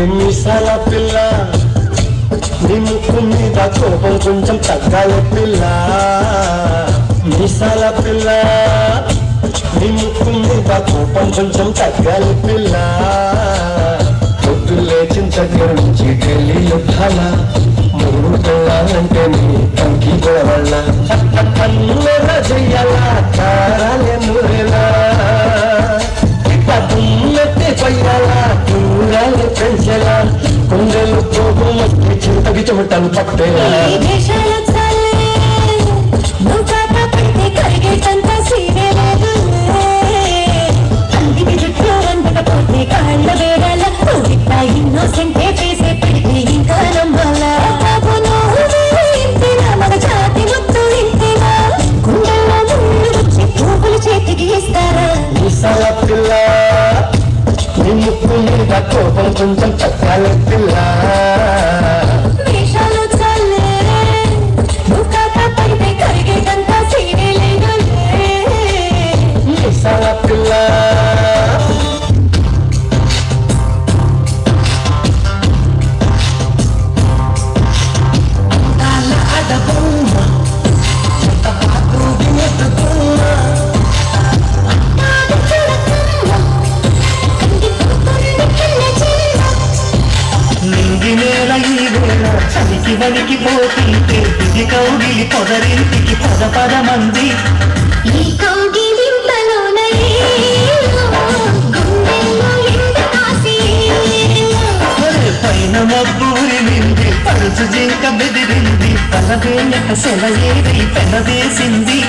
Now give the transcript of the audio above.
మీసాల పిల్ల నీ ముక్కు మీద కోపం కొంచెం తగ్గాలి పిల్ల మీసాల పిల్ల నీ ముక్కు మీద కోపం కొంచెం తగ్గాలి పిల్ల పొద్దు లేచిన దగ్గర నుంచి ఢిల్లీ యుద్ధాల మూడు పిల్లాలంటే నీ కంకి గోవళ్ళ కన్నుల చెయ్యాల కారాలే నూరెలా పదున్నట్టే పయ్యాల కూరాలు పెంచేలా కొండలు పోగు మట్టి చింతకి చెమటలు పట్టేలా పిల్ల నీ ముక్కు మీద కోపం కొంచెం తగ్గాలి పిల్ల మీసాల పిల్ల చలికి వలికి పోతుంటే ఇది కౌగిలి పొదరింటికి పద పద మంది ఈ పైన మబ్బూరి నింది పరుచు జింక బెదిరింది తలవేయక సెలయేది పెనవేసింది.